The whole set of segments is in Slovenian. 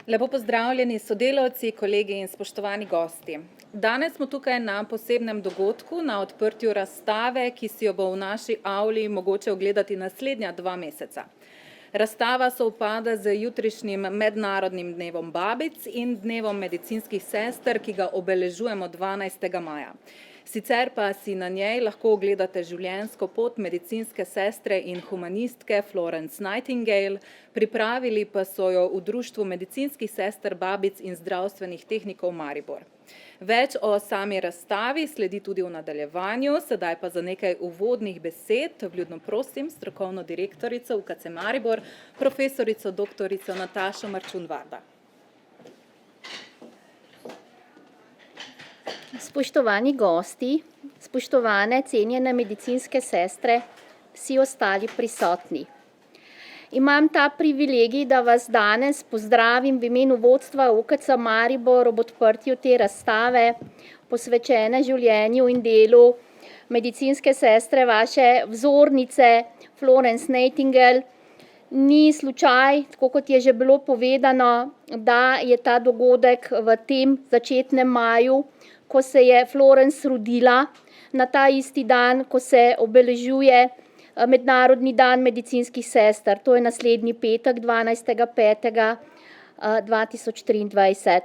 Lepo pozdravljeni sodelavci, kolegi in spoštovani gosti. Danes smo tukaj na posebnem dogodku, na odprtju razstave, ki si jo bo v naši avli mogoče ogledati naslednja 2 meseca. Razstava sovpada z jutrišnjim mednarodnim dnevom babic in dnevom medicinskih sester, ki ga obeležujemo 12. maja. Sicer pa si na njej lahko ogledate življenjsko pot medicinske sestre in humanistke Florence Nightingale, pripravili pa so jo v Društvu medicinskih sester, babic in zdravstvenih tehnikov Maribor. Več o sami razstavi sledi tudi v nadaljevanju, sedaj pa za nekaj uvodnih besed vljudno prosim strokovno direktorico UKC Maribor, profesorico doktorico Natašo Marčun Varda. Spoštovani gosti, spoštovane cenjene medicinske sestre, vsi ostali prisotni. Imam ta privilegij, da vas danes pozdravim v imenu vodstva UKC Maribor ob odprtju te razstave, posvečene življenju in delu medicinske sestre, vaše vzornice Florence Nightingale. Ni slučaj, tako kot je že bilo povedano, da je ta dogodek v tem začetnem maju, ko se je Florence rodila, na ta isti dan, ko se obeležuje Mednarodni dan medicinskih sester, to je naslednji petek, 12. 5. 2023.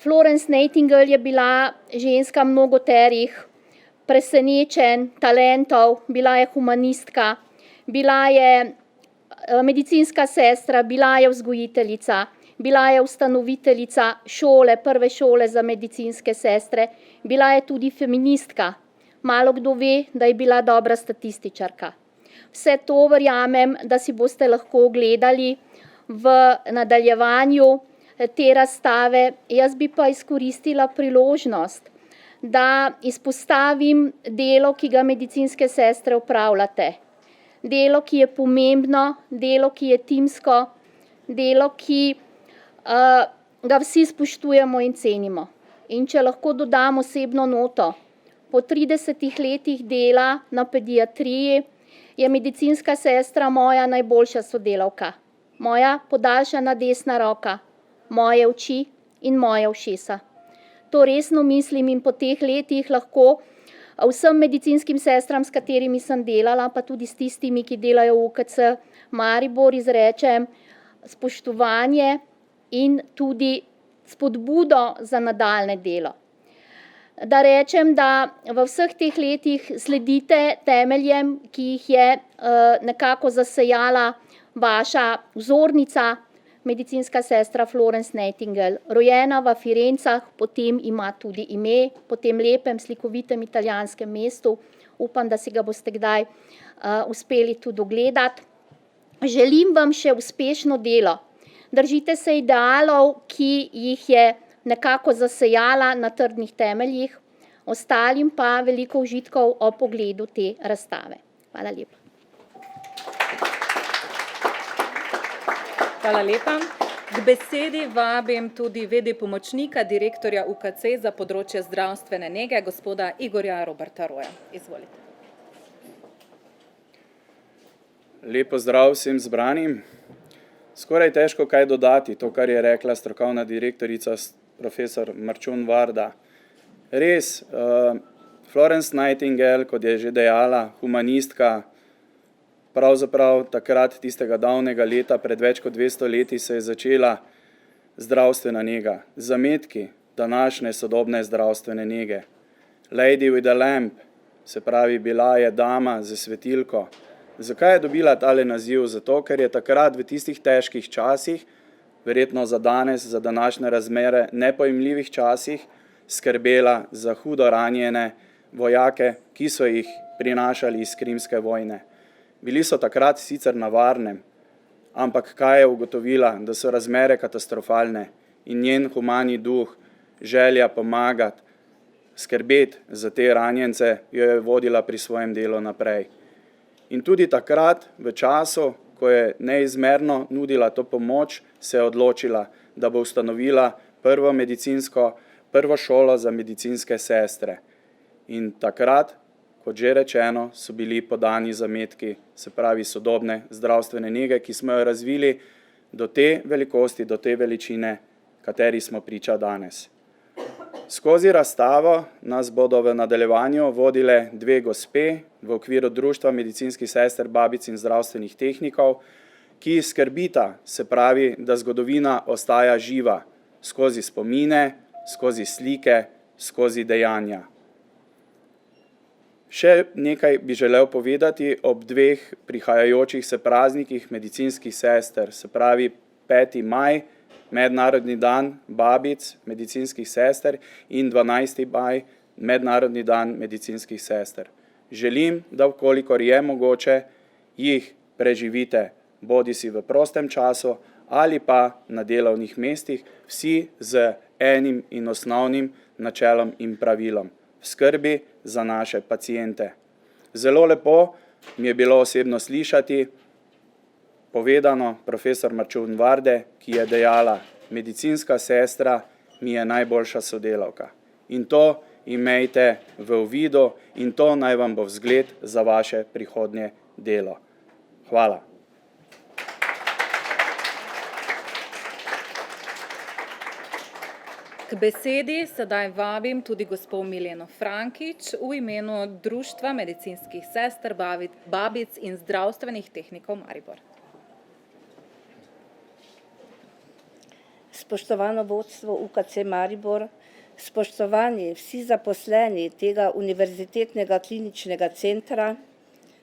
Florence Nightingale je bila ženska mnogoterih presenečenj, talentov, bila je humanistka, bila je medicinska sestra, bila je vzgojiteljica, bila je ustanoviteljica šole, prve šole za medicinske sestre, bila je tudi feministka. Malo kdo ve, da je bila dobra statističarka. Vse to verjamem, da si boste lahko ogledali v nadaljevanju te razstave. Jaz bi pa izkoristila priložnost, da izpostavim delo, ki ga medicinske sestre opravljate. Delo, ki je pomembno, delo, ki je timsko, delo, ki ga vsi spoštujemo in cenimo. In če lahko dodam osebno noto, po 30 letih dela na pediatriji je medicinska sestra moja najboljša sodelavka, moja podaljšana desna roka, moje oči in moje ušesa. To resno mislim in po teh letih lahko vsem medicinskim sestram, s katerimi sem delala, pa tudi s tistimi, ki delajo v UKC Maribor, izrečem spoštovanje in tudi spodbudo za nadaljnje delo. Da rečem, da v vseh teh letih sledite temeljem, ki jih je nekako zasejala vaša vzornica, medicinska sestra Florence Nightingale, rojena v Firencah, potem ima tudi ime, po tem lepem, slikovitem italijanskem mestu. Upam, da si ga boste kdaj uspeli tudi ogledati. Želim vam še uspešno delo. Držite se idealov, ki jih je nekako zasejala na trdnih temeljih, ostalim pa veliko užitkov ob pogledu te razstave. Hvala lepa. Hvala lepa. K besedi vabim tudi v.d. pomočnika direktorja UKC za področje zdravstvene nege, gospoda Igorja Robertaroja. Izvolite. Lep pozdrav vsem zbranim. Skoraj težko kaj dodati, to, kar je rekla strokovna direktorica profesor Marčun Varda. Res, Florence Nightingale, kot je že dejala, humanistka, pravzaprav takrat tistega davnega leta, pred več kot 200 leti se je začela zdravstvena nega. Zametki današnje sodobne zdravstvene nege. Lady with a lamp, se pravi, bila je dama z svetilko. Zakaj je dobila tale naziv? Zato, ker je takrat v tistih težkih časih, verjetno za danes, za današnje razmere, nepojmljivih časih, skrbela za hudo ranjene vojake, ki so jih prinašali iz Krimske vojne. Bili so takrat sicer na varnem, ampak kaj je ugotovila? Da so razmere katastrofalne in njen humani duh, želja pomagati, skrbeti za te ranjence, jo je vodila pri svojem delu naprej. In tudi takrat, v času, ko je neizmerno nudila to pomoč, se je odločila, da bo ustanovila prvo šolo za medicinske sestre. In takrat, kot že rečeno, so bili podani zametki, se pravi sodobne zdravstvene nege, ki smo jo razvili do te velikosti, do te veličine, kateri smo priča danes. Skozi razstavo nas bodo v nadaljevanju vodile dve gospe v okviru Društva medicinskih sester, babic in zdravstvenih tehnikov, ki skrbita, se pravi, da zgodovina ostaja živa skozi spomine, skozi slike, skozi dejanja. Še nekaj bi želel povedati ob dveh prihajajočih se praznikih medicinskih sester, se pravi 5. maj, Mednarodni dan babic medicinskih sester in 12. maj, Mednarodni dan medicinskih sester. Želim, da vkolikor je mogoče, jih preživite bodisi v prostem času ali pa na delovnih mestih, vsi z enim in osnovnim načelom in pravilom – skrbi za naše paciente. Zelo lepo mi je bilo osebno slišati povedano profesor Marčun Varde, ki je dejala: medicinska sestra mi je najboljša sodelavka. In to imejte v uvidu in to naj vam bo vzgled za vaše prihodnje delo. Hvala. K besedi sedaj vabim tudi gospo Miljeno Frankič v imenu Društva medicinskih sester, babic in zdravstvenih tehnikov Maribor. Spoštovano vodstvo UKC Maribor, spoštovani vsi zaposleni tega univerzitetnega kliničnega centra,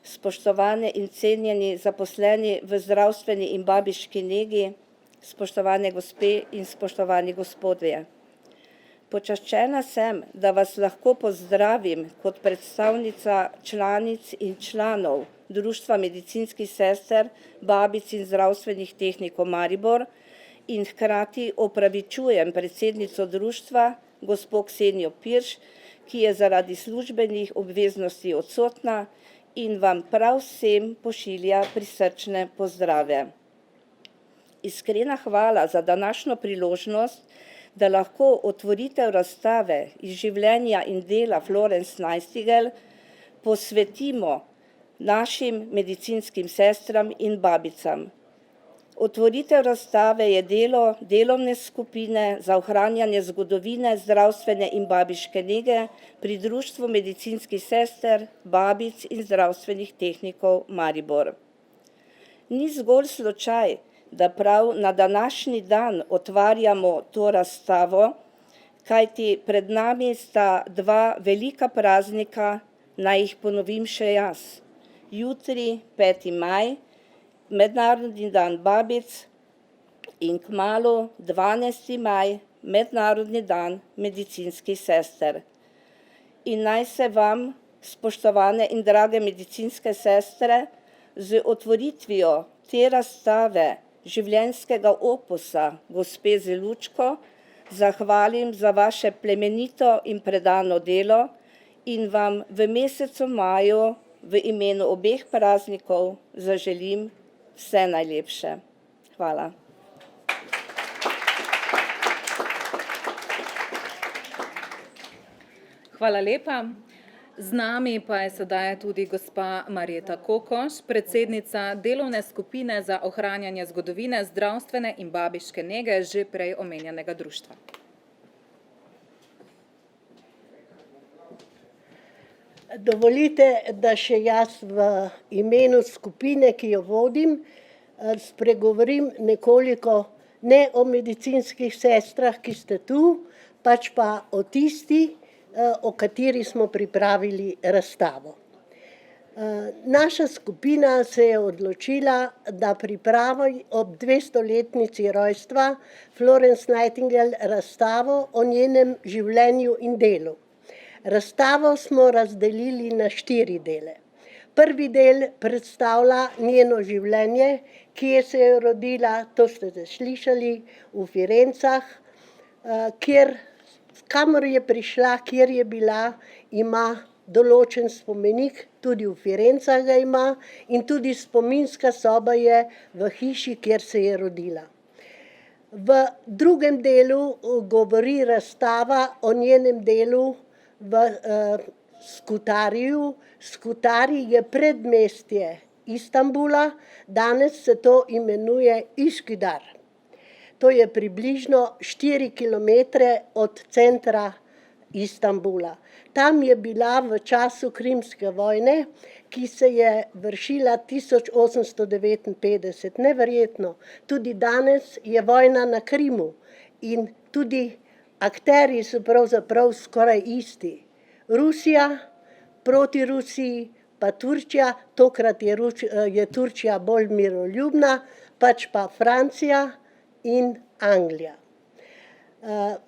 spoštovane in cenjeni zaposleni v zdravstveni in babiški negi, spoštovane gospe in spoštovani gospodje. Počaščena sem, da vas lahko pozdravim kot predstavnica članic in članov Društva medicinskih sester, babic in zdravstvenih tehnikov Maribor in hkrati opravičujem predsednico društva, gospo Ksenijo Pirš, ki je zaradi službenih obveznosti odsotna in vam prav vsem pošilja prisrčne pozdrave. Iskrena hvala za današnjo priložnost, da lahko otvoritev razstave iz življenja in dela Florence Nightingale posvetimo našim medicinskim sestram in babicam. Otvoritev razstave je delo delovne skupine za ohranjanje zgodovine zdravstvene in babiške nege pri Društvu medicinskih sester, babic in zdravstvenih tehnikov Maribor. Ni zgolj slučaj, da prav na današnji dan otvarjamo to razstavo, kajti pred nami sta dva velika praznika, naj jih ponovim še jaz. Jutri, 5. maj, Mednarodni dan babic in kmalu 12. maj, Mednarodni dan medicinskih sester. In naj se vam, spoštovane in drage medicinske sestre, z otvoritvijo te razstave življenjskega opusa gospe Zelučko zahvalim za vaše plemenito in predano delo in vam v mesecu maju v imenu obeh praznikov zaželim vse najlepše. Hvala. Hvala lepa. Z nami pa je sedaj tudi gospa Marjeta Kokoš, predsednica delovne skupine za ohranjanje zgodovine zdravstvene in babiške nege že prej omenjenega društva. Dovolite, da še jaz v imenu skupine, ki jo vodim, spregovorim nekoliko ne o medicinskih sestrah, ki ste tu, pač pa o tisti, o kateri smo pripravili razstavo. Naša skupina se je odločila, da pripravi ob 200-letnici rojstva Florence Nightingale razstavo o njenem življenju in delu. Razstavo smo razdelili na 4 dele. Prvi del predstavlja njeno življenje, kje se je rodila, to ste slišali, v Firencah, kamor je prišla, kjer je bila, ima določen spomenik, tudi v Firencah ga ima in tudi spominska soba je v hiši, kjer se je rodila. V drugem delu govori razstava o njenem delu v Skutariju. Skutarij je predmestje Istanbula, danes se to imenuje Üsküdar. To je približno 4 kilometre od centra Istanbula. Tam je bila v času Krimske vojne, ki se je vršila 1859. Neverjetno, tudi danes je vojna na Krimu in tudi akterji so pravzaprav skoraj isti. Rusija proti Rusiji, pa Turčija, tokrat je Turčija bolj miroljubna, pač pa Francija in Anglija.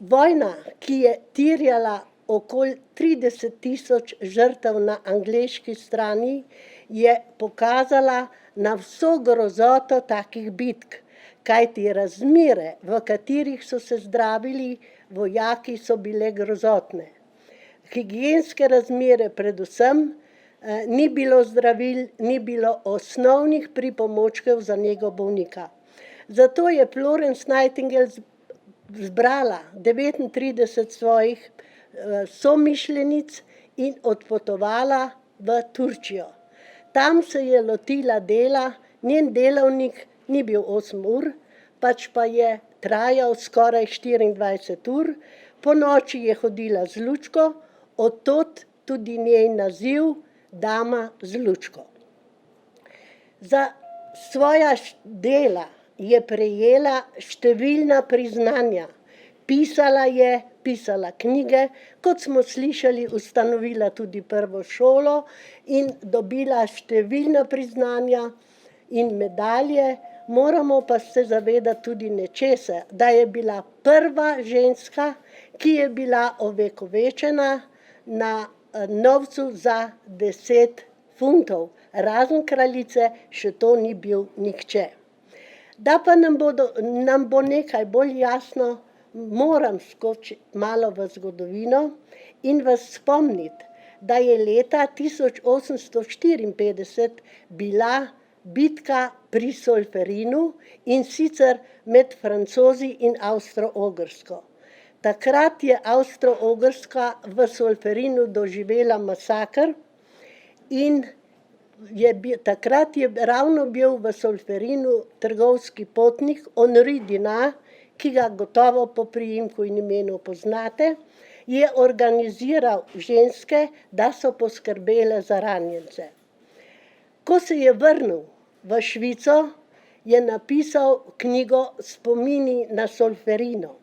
Vojna, ki je terjala okoli 30.000 žrtev na angleški strani, je pokazala na vso grozoto takih bitk, kajti razmere, v katerih so se zdravili vojaki, so bile grozotne. Higienske razmere predvsem, ni bilo zdravil, ni bilo osnovnih pripomočkov za nego bolnika. Zato je Florence Nightingale zbrala 39 svojih somišljenic in odpotovala v Turčijo. Tam se je lotila dela, njen delavnik ni bil 8 ur, pač pa je trajal skoraj 24 ur, po noči je hodila z lučko, od tod tudi njen naziv Dama z lučko. Za svoja dela je prejela številna priznanja. Pisala knjige, kot smo slišali, ustanovila tudi prvo šolo in dobila številna priznanja in medalje. Moramo pa se zavedati tudi nečesa, da je bila prva ženska, ki je bila ovekovečena na novcu za 10 funtov. Razen kraljice, še to ni bil nihče. Da pa nam bo nekaj bolj jasno, moram skočiti malo v zgodovino in vas spomniti, da je leta 1854 bila bitka pri Solferinu, in sicer med Francozi in Avstro-Ogrsko. Takrat je Avstro-Ogrska v Solferinu doživela masaker in takrat je ravno bil v Solferinu trgovski potnik Henri Dunant, ki ga gotovo po priimku in imenu poznate, je organiziral ženske, da so poskrbele za ranjence. Ko se je vrnil v Švico, je napisal knjigo Spomini na Solferino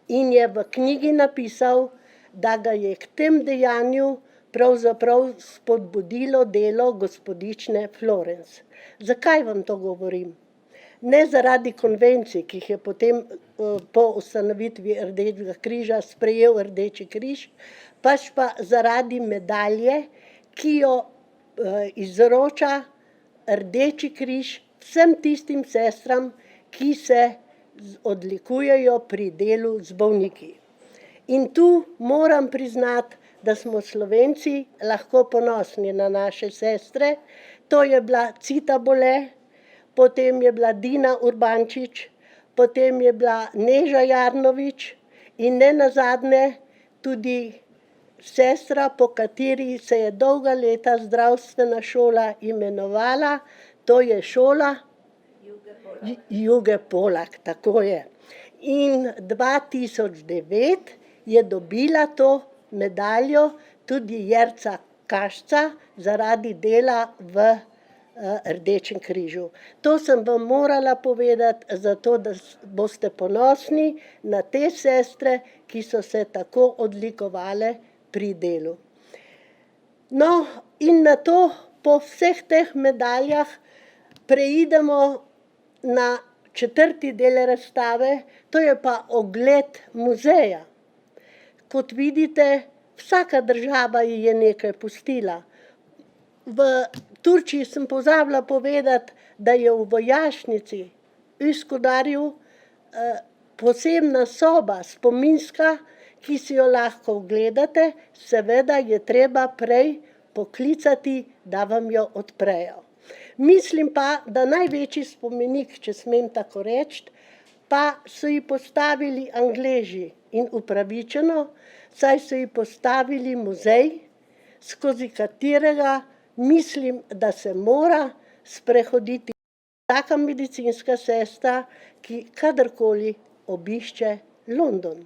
in je v knjigi napisal, da ga je k tem dejanju pravzaprav spodbudilo delo gospodične Florence. Zakaj vam to govorim? Ne zaradi konvencij, ki jih je potem po ustanovitvi Rdečega križa sprejel Rdeči križ, pač pa zaradi medalje, ki jo izroča Rdeči križ vsem tistim sestram, ki se odlikujejo pri delu z bolniki. In tu moram priznati, da smo Slovenci lahko ponosni na naše sestre. To je bila Cita Bole, potem je bila Dina Urbančič, potem je bila Neža Jarnovič in nenazadnje tudi sestra, po kateri se je dolga leta zdravstvena šola imenovala, to je šola Juge Polak, tako je. In 2009 je dobila to medaljo tudi Jerca Kašca zaradi dela v Rdečem križu. To sem vam morala povedati, zato da boste ponosni na te sestre, ki so se tako odlikovale pri delu. No, in na to, po vseh teh medaljah, preidemo na 4. del razstave, to je pa ogled muzeja. Kot vidite, vsaka država ji je nekaj pustila. V Turčiji sem pozabila povedati, da je v vojašnici Üsküdarju posebna soba, spominska, ki si jo lahko ogledate, seveda je treba prej poklicati, da vam jo odprejo. Mislim pa, da največji spomenik, če smem tako reči, pa so ji postavili Angleži in upravičeno, saj so ji postavili muzej, skozi katerega mislim, da se mora sprehoditi vsaka medicinska sestra, ki kadarkoli obišče London.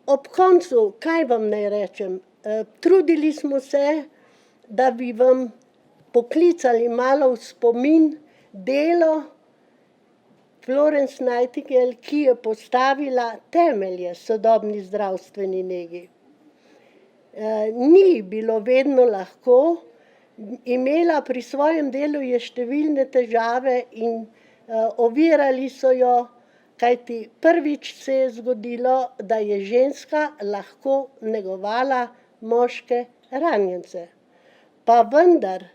Ob koncu, kaj vam naj rečem, trudili smo se, da bi vam poklicali malo v spomin delo Florence Nightingale, ki je postavila temelje sodobni zdravstveni negi. Ni bilo vedno lahko, imela pri svojem delu je številne težave in ovirali so jo, kajti prvič se je zgodilo, da je ženska lahko negovala moške ranjence. Pa vendar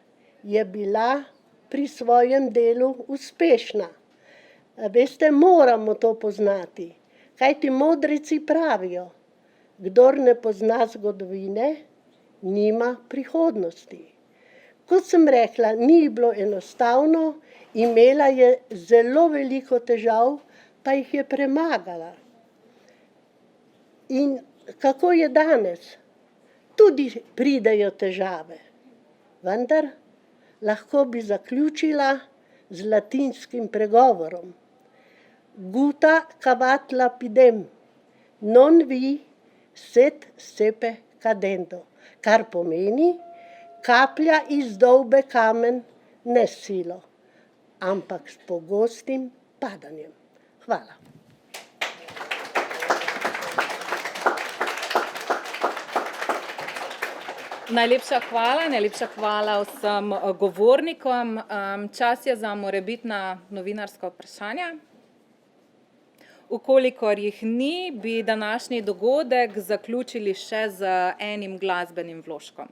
je bila pri svojem delu uspešna. Veste, moramo to poznati, kajti modreci pravijo, kdor ne pozna zgodovine, nima prihodnosti. Kot sem rekla, ni bilo enostavno, imela je zelo veliko težav, pa jih je premagala. In kako je danes? Tudi pridejo težave, vendar lahko bi zaključila z latinskim pregovorom. Guta cavat lapidem, non vi sed sepe cadendo, kar pomeni, kaplja izdolbe kamen ne s silo, ampak s pogostim padanjem. Hvala. Najlepša hvala vsem govornikom. Čas je za morebitna novinarska vprašanja. Ukolikor jih ni, bi današnji dogodek zaključili še z enim glasbenim vložkom.